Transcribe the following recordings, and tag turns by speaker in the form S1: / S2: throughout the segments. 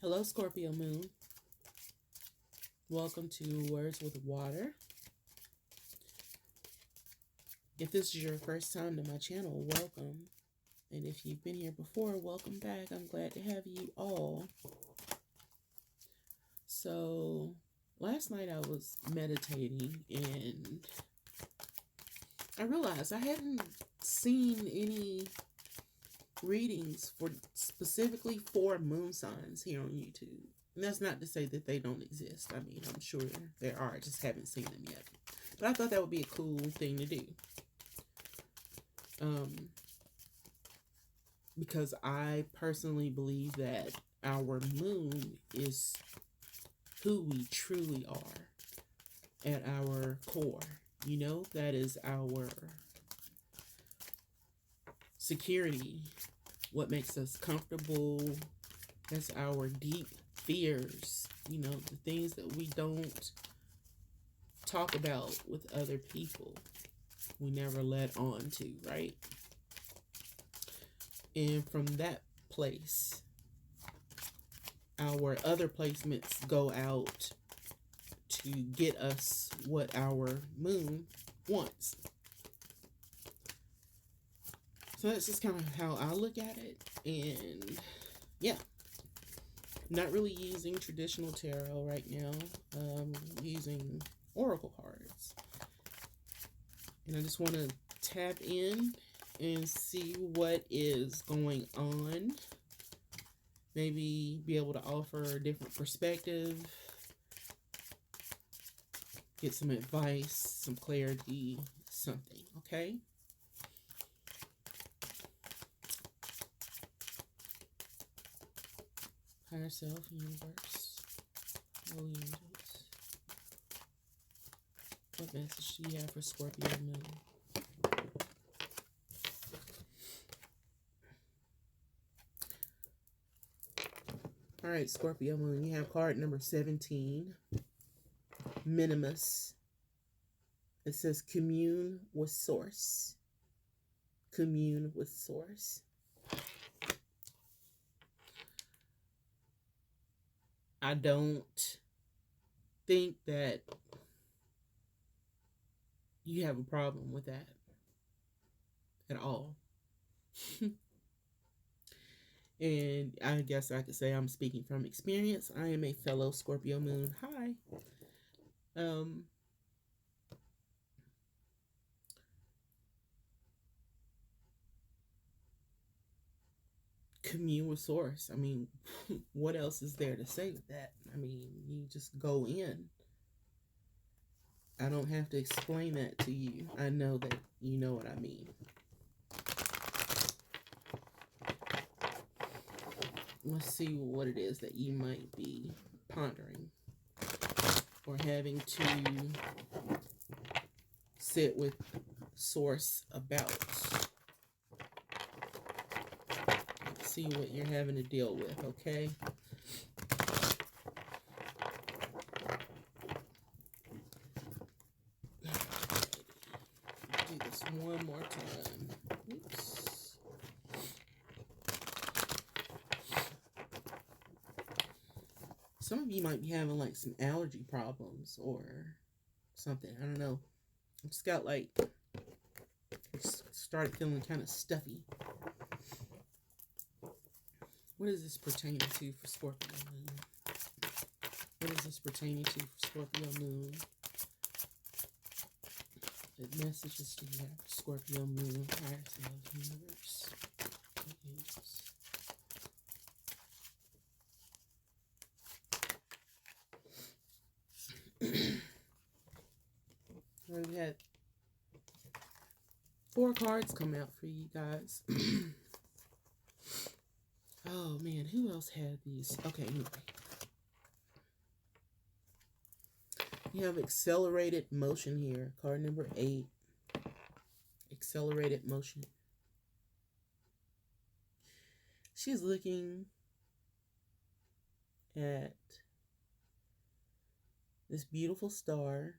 S1: Hello, Scorpio Moon. Welcome to Words with Water. If this is your first time to my channel, welcome. And if you've been here before, welcome back. I'm glad to have you all. So, last night I was meditating and I realized I hadn't seen any readings for specifically for moon signs here on YouTube. And that's not to say that they don't exist. I mean, I'm sure there are. I just haven't seen them yet. But I thought that would be a cool thing to do. Because I personally believe that our moon is who we truly are at our core. You know, that is our security, what makes us comfortable. That's our deep fears, you know, the things that we don't talk about with other people. We never let on to, right? And from that place, our other placements go out to get us what our moon wants. So that's just kind of how I look at it. And yeah, not really using traditional tarot right now. Using oracle cards. And I just want to tap in and see what is going on. Maybe be able to offer a different perspective. Get some advice, some clarity, something, okay? Higher self, universe, holy angels. What message do you have for Scorpio Moon? All right, Scorpio Moon, you have card number 17, Minimus. It says commune with source. Commune with source. I don't think that you have a problem with that at all. And I guess I could say I'm speaking from experience. I am a fellow Scorpio Moon. Hi. Commune with source. I mean, what else is there to say with that? I mean, you just go in. I don't have to explain that to you. I know that you know what I mean. Let's see what it is that you might be pondering or having to sit with source about. Let's see what you're having to deal with, okay? Do this one more time. Oops. Some of you might be having like some allergy problems or something. I don't know. I just got like, started feeling kind of stuffy. What is this pertaining to for Scorpio Moon? What is this pertaining to for Scorpio Moon? What messages do you have for Scorpio Moon? Higher self, universe, angels. We had 4 cards come out for you guys. Oh man, who else had these? Okay, anyway. You have accelerated motion here. Card number 8. Accelerated motion. She's looking at this beautiful star.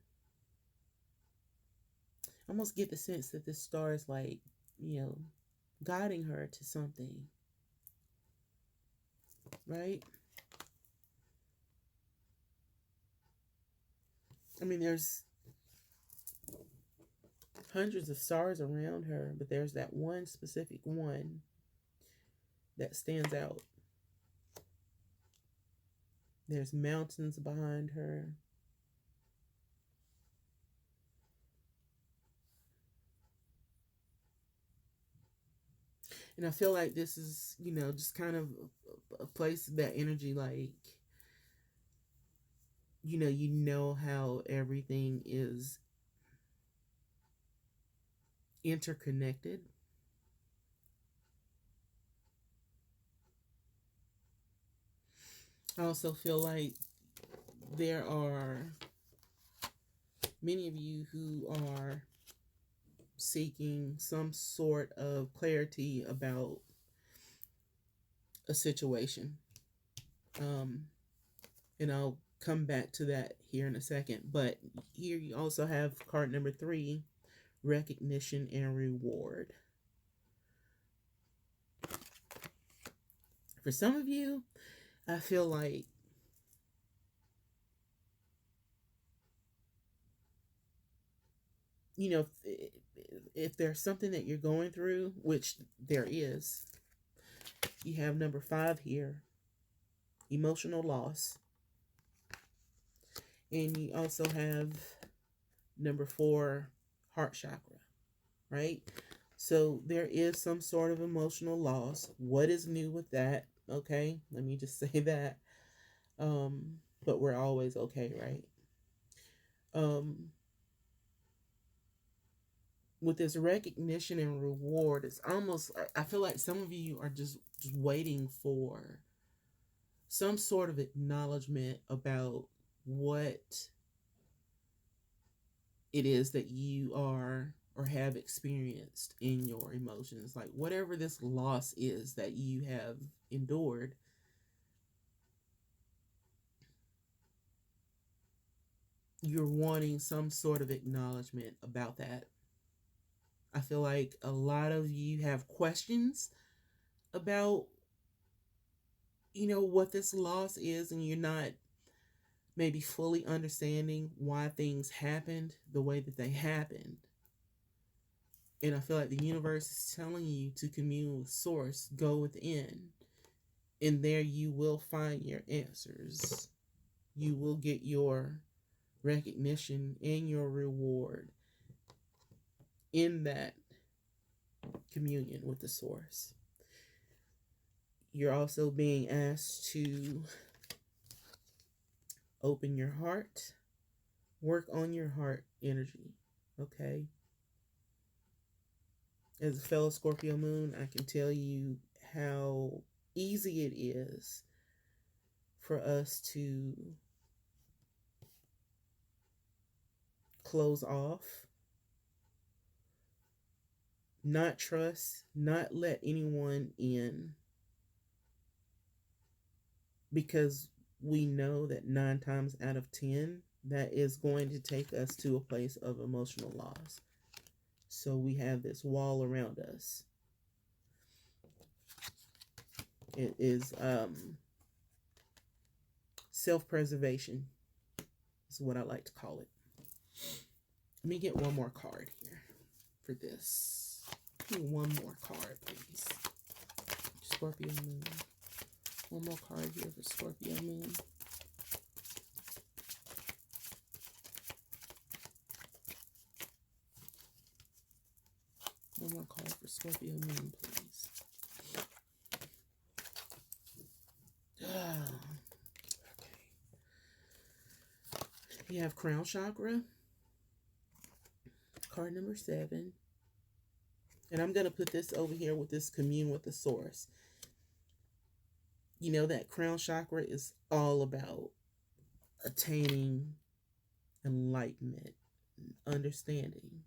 S1: I almost get the sense that this star is like, you know, guiding her to something. Right? I mean, there's hundreds of stars around her, but there's that one specific one that stands out. There's mountains behind her. And I feel like this is, just kind of a place, that energy, like, you know how everything is interconnected. I also feel like there are many of you who are seeking some sort of clarity about a situation. Um, and I'll come back to that here in a second. But here you also have card number 3, recognition and reward. For some of you, I feel like if there's something that you're going through, which there is, you have number 5 here, emotional loss. And you also have number 4, heart chakra, right? So there is some sort of emotional loss. What is new with that? Okay, let me just say that. But we're always okay, right? With this recognition and reward, it's almost, I feel like some of you are just waiting for some sort of acknowledgement about what it is that you are or have experienced in your emotions. Like whatever this loss is that you have endured, you're wanting some sort of acknowledgement about that. I feel like a lot of you have questions about, what this loss is, and you're not maybe fully understanding why things happened the way that they happened. And I feel like the universe is telling you to commune with Source, go within, and there you will find your answers. You will get your recognition and your reward in that communion with the Source. You're also being asked to open your heart, work on your heart energy, okay? As a fellow Scorpio moon, I can tell you how easy it is for us to close off, not trust, not let anyone in, because we know that 9 times out of 10, that is going to take us to a place of emotional loss. So we have this wall around us. It is self-preservation is what I like to call it. Let me get one more card here for this. Give me one more card, please. Scorpio moon. One more card here for Scorpio moon. One more card for Scorpio moon, please. Okay. You have crown chakra, card number 7. And I'm going to put this over here with this commune with the Source. You know that crown chakra is all about attaining enlightenment, understanding.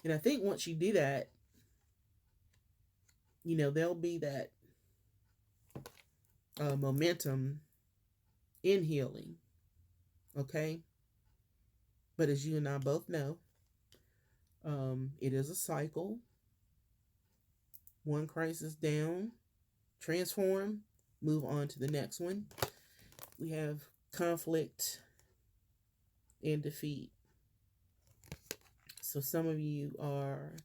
S1: And I think once you do that, there'll be that momentum in healing. Okay? But as you and I both know, it is a cycle. One crisis down, transform, move on to the next one. We have conflict and defeat. So some of you are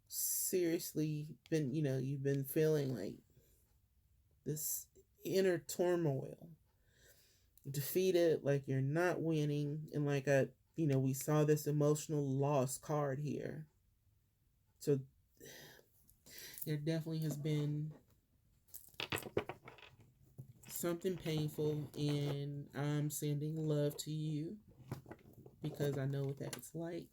S1: seriously been, you've been feeling like this inner turmoil, defeated, like you're not winning, and like we saw this emotional loss card here. So there definitely has been something painful, and I'm sending love to you because I know what that's like.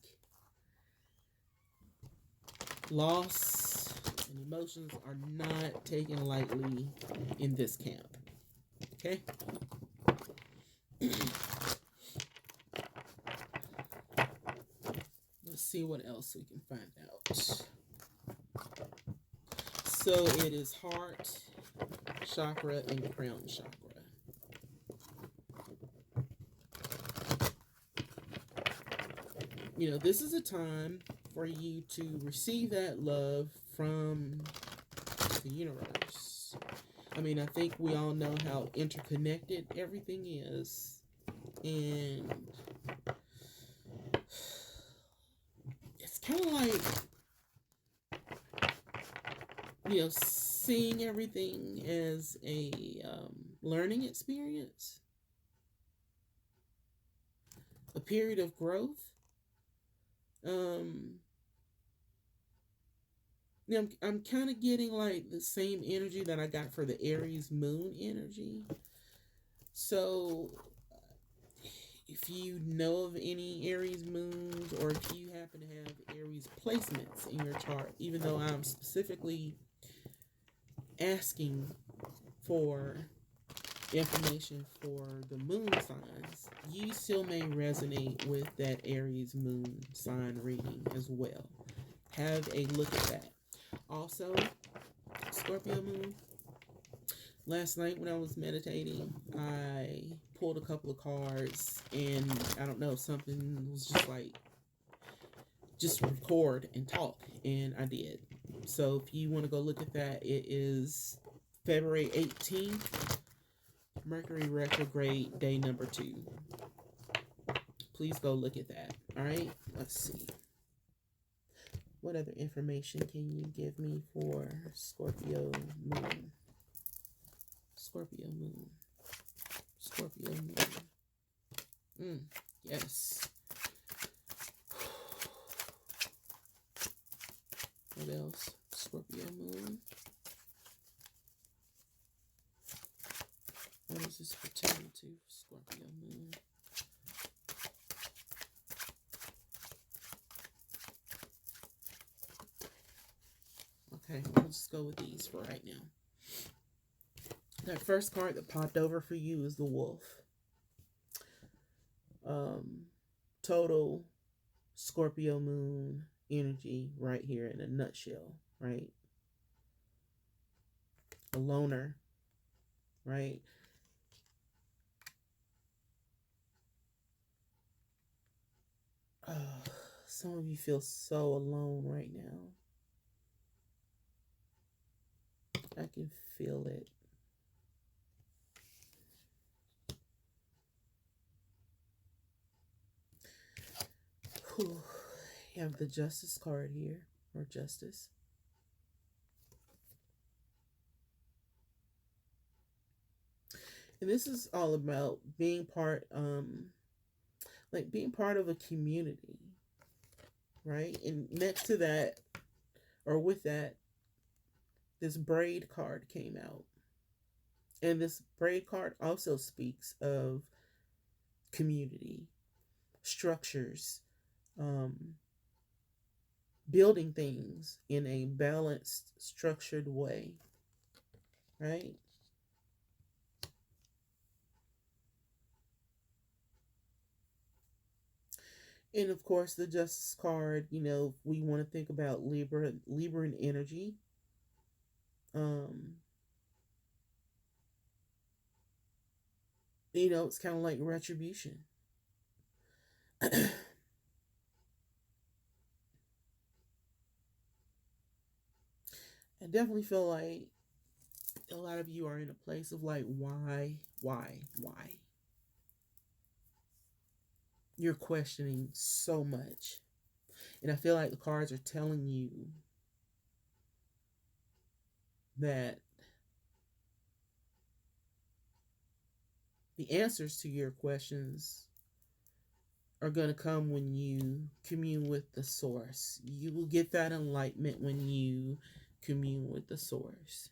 S1: Loss and emotions are not taken lightly in this camp. Okay? Let's see what else we can find out. So it is heart chakra and crown chakra. This is a time for you to receive that love from the universe. I mean, I think we all know how interconnected everything is. And it's kind of like, seeing everything as a learning experience, a period of growth. I'm kind of getting like the same energy that I got for the Aries moon energy. So if you know of any Aries moons, or if you happen to have Aries placements in your chart, even though I'm specifically asking for information for the moon signs, you still may resonate with that Aries moon sign reading as well. Have a look at that. Also, Scorpio moon, last night when I was meditating, I pulled a couple of cards, and I don't know, something was just like, just record and talk, and I did. So if you want to go look at that, it is February 18th, Mercury retrograde, day number 2. Please go look at that. All right, let's see. What other information can you give me for Scorpio moon? Scorpio moon. Scorpio moon. Yes. What else? Scorpio moon. What is this pertaining to? Scorpio moon. Okay, let's just go with these for right now. That first card that popped over for you is the Wolf. Total Scorpio moon energy right here in a nutshell, right? A loner, right? Some of you feel so alone right now. I can feel it. Whew. You have the Justice card here, or Justice. And this is all about being part, being part of a community, right? And next to that, or with that, this braid card came out. And this braid card also speaks of community, structures, building things in a balanced, structured way, right? And of course, the Justice card, we want to think about Libran energy. It's kind of like retribution. I definitely feel like a lot of you are in a place of like, why? You're questioning so much. And I feel like the cards are telling you that the answers to your questions are going to come when you commune with the source. You will get that enlightenment when you commune with the source.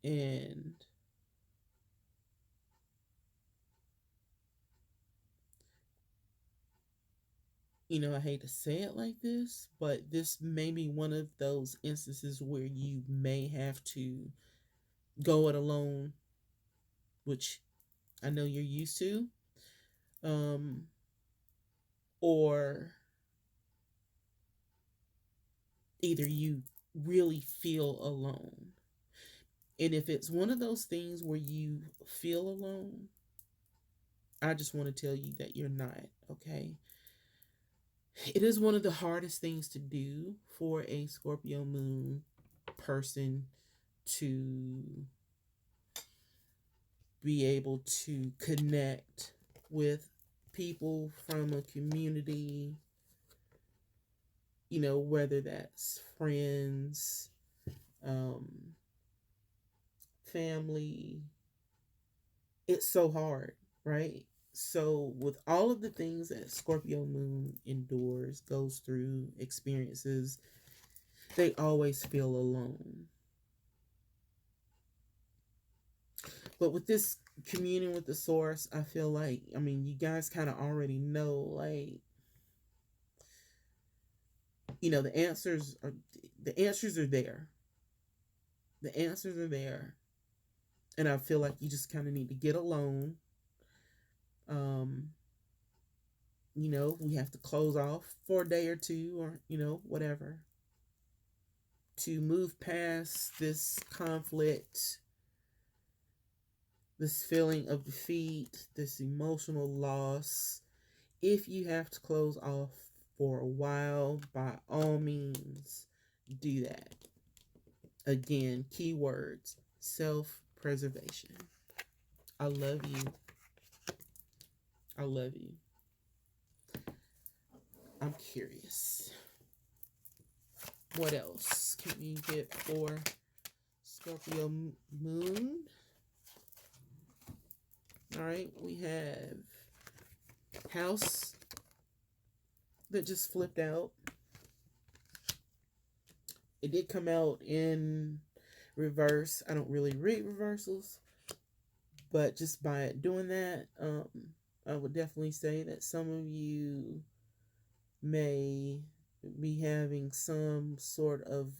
S1: And I hate to say it like this, but this may be one of those instances where you may have to go it alone, which I know you're used to, um, or either you really feel alone. And if it's one of those things where you feel alone, I just want to tell you that you're not, okay? It is one of the hardest things to do for a Scorpio moon person to be able to connect with people from a community, whether that's friends, um, family. It's so hard, right? So, with all of the things that Scorpio moon endures, goes through, experiences, they always feel alone. But with this communing with the source, I feel like, you guys kind of already know, like, the answers are there. The answers are there. And I feel like you just kind of need to get alone. Um, we have to close off for a day or two, or, whatever, to move past this conflict, this feeling of defeat, this emotional loss. If you have to close off for a while, by all means, do that. Again, keywords: self-preservation. I love you. I love you. I'm curious. What else can we get for Scorpio moon? All right, we have house that just flipped out. It did come out in reverse. I don't really read reversals, but just by it doing that, I would definitely say that some of you may be having some sort of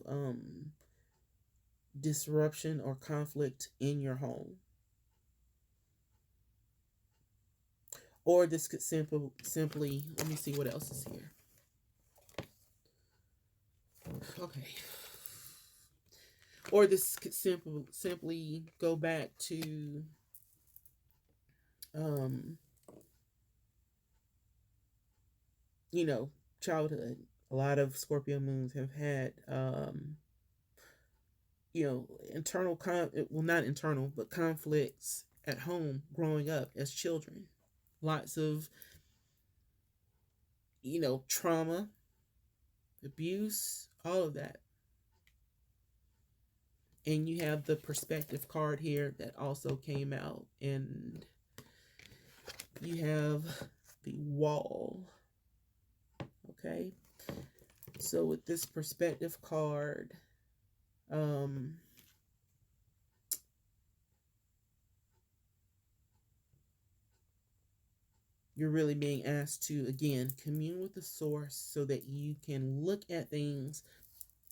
S1: disruption or conflict in your home. Or this could simply, let me see what else is here. Okay. Or this could simply go back to childhood. A lot of Scorpio moons have had internal not internal, but conflicts at home growing up as children. Lots of trauma, abuse, all of that. And you have the perspective card here that also came out, and you have the wall. Okay, so with this perspective card, you're really being asked to, again, commune with the source so that you can look at things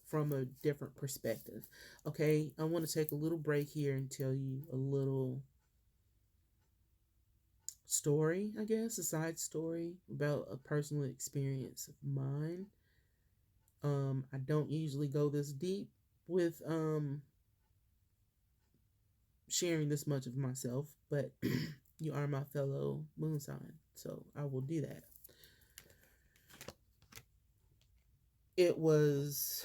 S1: from a different perspective. Okay, I want to take a little break here and tell you a little story, I guess, a side story about a personal experience of mine. I don't usually go this deep with sharing this much of myself, but you are my fellow moon sign, so I will do that. It was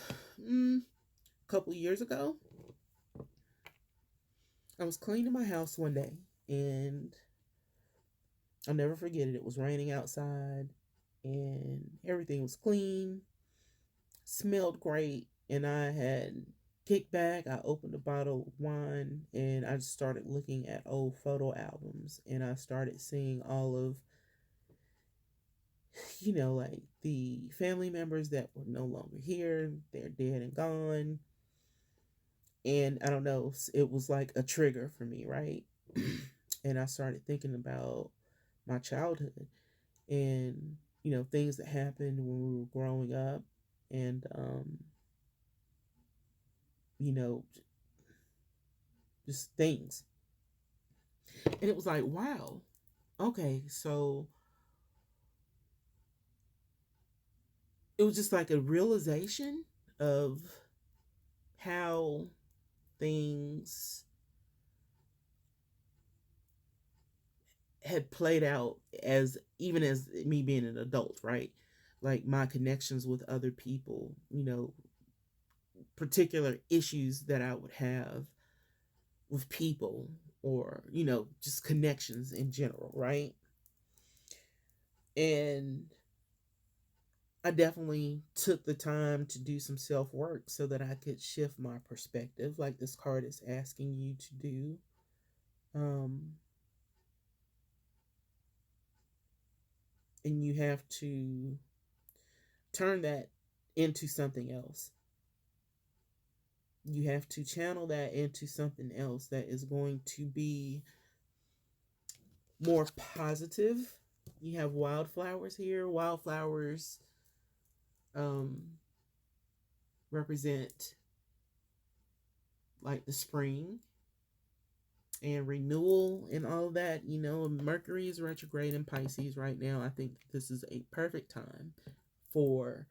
S1: couple of years ago, I was cleaning my house one day, and I'll never forget it. It was raining outside, and everything was clean, smelled great, and I had kicked back. I opened a bottle of wine, and I just started looking at old photo albums, and I started seeing all of, like the family members that were no longer here. They're dead and gone. And I don't know, it was like a trigger for me, right? And I started thinking about my childhood and, things that happened when we were growing up, and, you know, just things. And it was like, wow, okay, so it was just like a realization of how things had played out, as even as me being an adult, right? Like my connections with other people, particular issues that I would have with people, or, just connections in general, right? And I definitely took the time to do some self work so that I could shift my perspective, like this card is asking you to do. Um, and you have to turn that into something else. You have to channel that into something else that is going to be more positive. You have wildflowers here. Wildflowers um, represent like the spring and renewal and all of that. Mercury is retrograde in Pisces right now. I think this is a perfect time for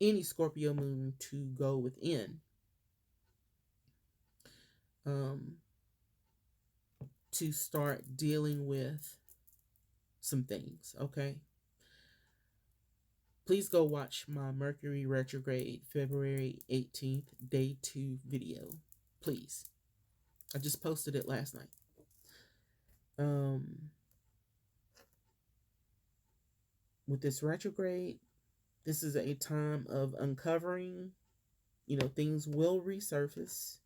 S1: any Scorpio moon to go within, um, to start dealing with some things, okay? Please go watch my Mercury retrograde February 18th, day 2 video. Please. I just posted it last night. With this retrograde, this is a time of uncovering. Things will resurface,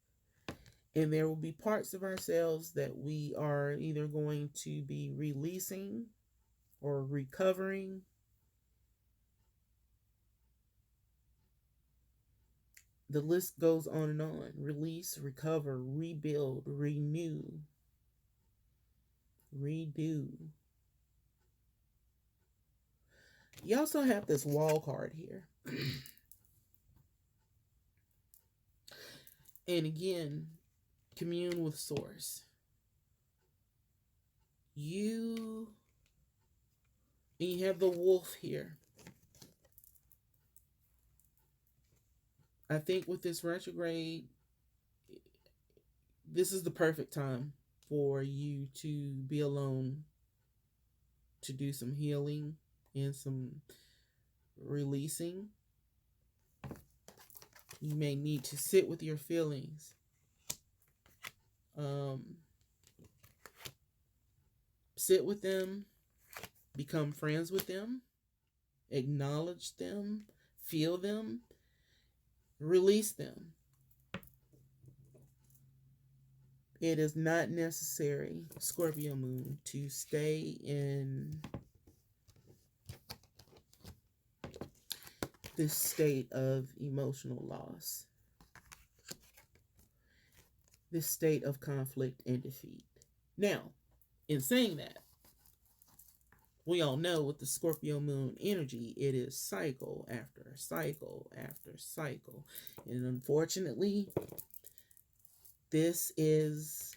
S1: and there will be parts of ourselves that we are either going to be releasing or recovering. The list goes on and on. Release, recover, rebuild, renew, redo. You also have this wall card here. And again, commune with source. You have the wolf here. I think with this retrograde, this is the perfect time for you to be alone, to do some healing and some releasing. You may need to sit with your feelings. Sit with them, become friends with them, acknowledge them, feel them, release them. It is not necessary, Scorpio moon, to stay in this state of emotional loss, this state of conflict and defeat. Now, in saying that, we all know with the Scorpio moon energy, it is cycle after cycle after cycle. And unfortunately, this is,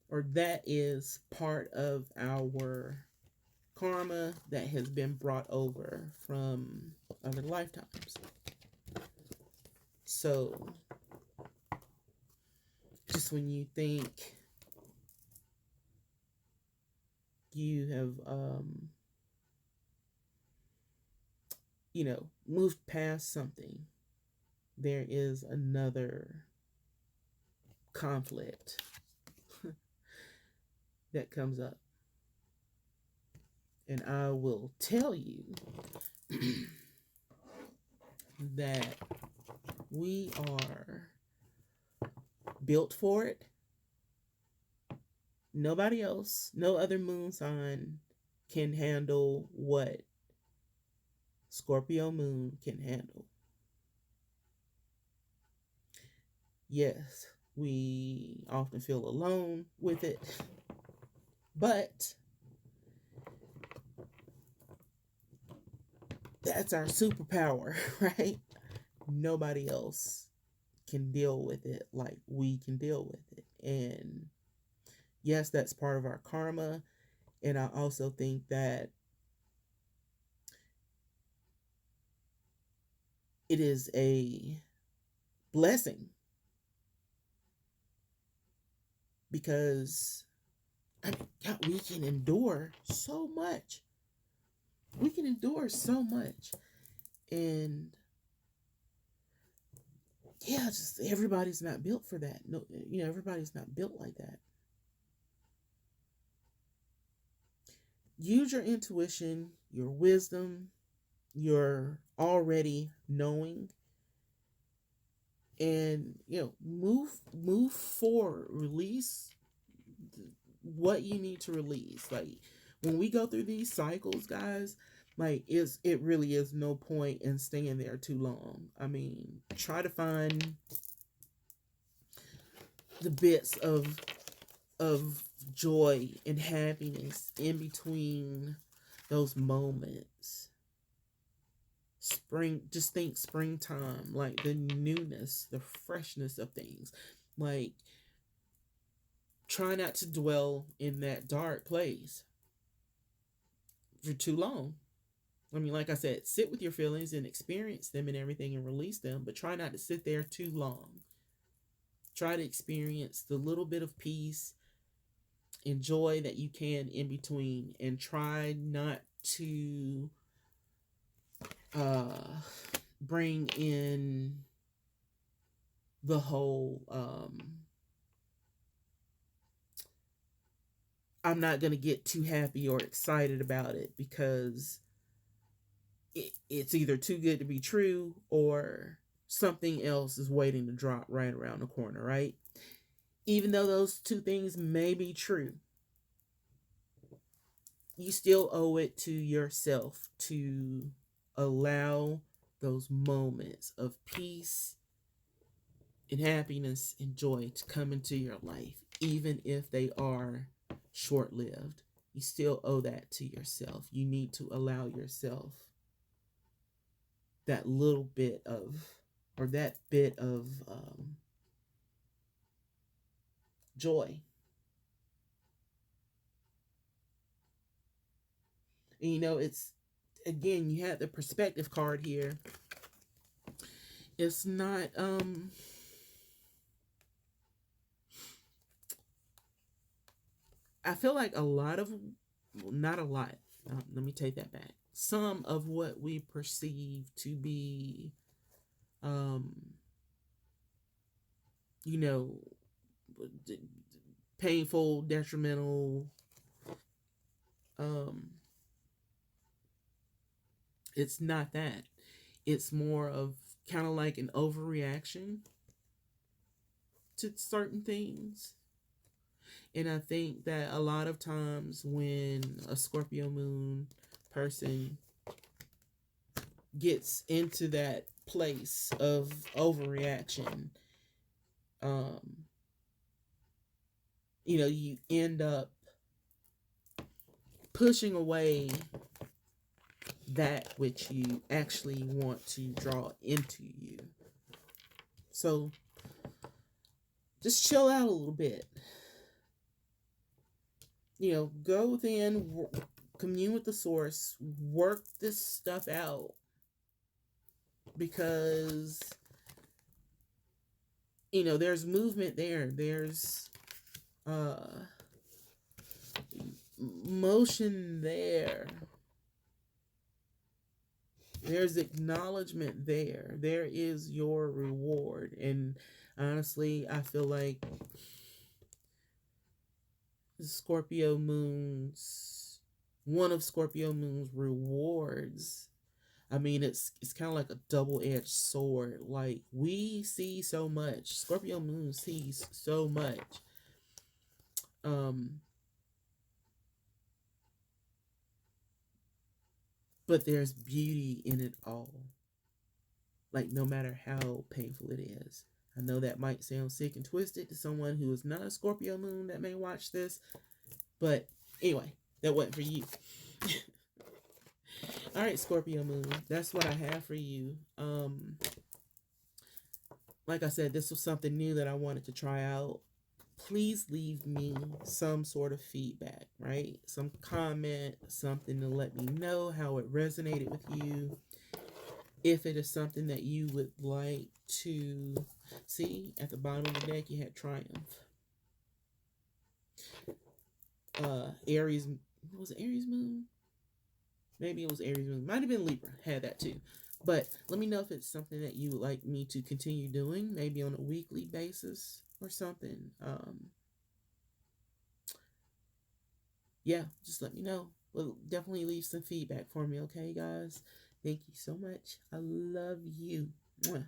S1: or that is, part of our karma that has been brought over from other lifetimes. So, just when you think you have, moved past something, there is another conflict that comes up. And I will tell you that we are built for it. Nobody else, no other moon sign can handle what Scorpio moon can handle. Yes, we often feel alone with it, but that's our superpower, right? Nobody else can deal with it like we can deal with it. And yes, that's part of our karma. And I also think that it is a blessing because I mean, God, we can endure so much. We can endure so much. And yeah, just everybody's not built for that. No, everybody's not built like that. Use your intuition, your wisdom, your already knowing, and move forward. Release what you need to release. Like when we go through these cycles, guys, like it really is no point in staying there too long. I mean, try to find the bits of joy and happiness in between those moments. Spring, just think springtime, like the newness, the freshness of things. Like, try not to dwell in that dark place for too long. I mean, like I said, sit with your feelings and experience them and everything and release them, but try not to sit there too long. Try to experience the little bit of peace and joy that you can in between, and try not to bring in the whole I'm not going to get too happy or excited about it because it's either too good to be true or something else is waiting to drop right around the corner, right? Even though those two things may be true, you still owe it to yourself to allow those moments of peace and happiness and joy to come into your life, even if they are short lived. You still owe that to yourself. You need to allow yourself that little bit of, or that bit of joy. And it's, again, you have the perspective card here. It's not, I feel like a lot of, well, not a lot, let me take that back. Some of what we perceive to be, you know, painful, detrimental, it's not that. It's more of kind of like an overreaction to certain things. And I think that a lot of times when a Scorpio moon person gets into that place of overreaction, you end up pushing away that which you actually want to draw into you. So just chill out a little bit. Go within, commune with the source, work this stuff out, because there's movement there. There's motion there. There's acknowledgement there. There is your reward. And honestly, I feel like Scorpio moon's one of Scorpio moon's rewards. I mean, it's kind of like a double-edged sword. Like, we see so much. Scorpio moon sees so much. Um but there's beauty in it all. Like, no matter how painful it is. I know that might sound sick and twisted to someone who is not a Scorpio moon that may watch this, but anyway, that wasn't for you. All right, Scorpio moon, that's what I have for you. Like I said, this was something new that I wanted to try out. Please leave me some sort of feedback, right? Some comment, something to let me know how it resonated with you. If it is something that you would like to see, at the bottom of the deck, you had Triumph. Aries, was it Aries moon? Maybe it was Aries moon. Might have been Libra. Had that too. But let me know if it's something that you would like me to continue doing, maybe on a weekly basis or something. Yeah, just let me know. Well, definitely leave some feedback for me, okay, guys? Thank you so much. I love you. Mwah.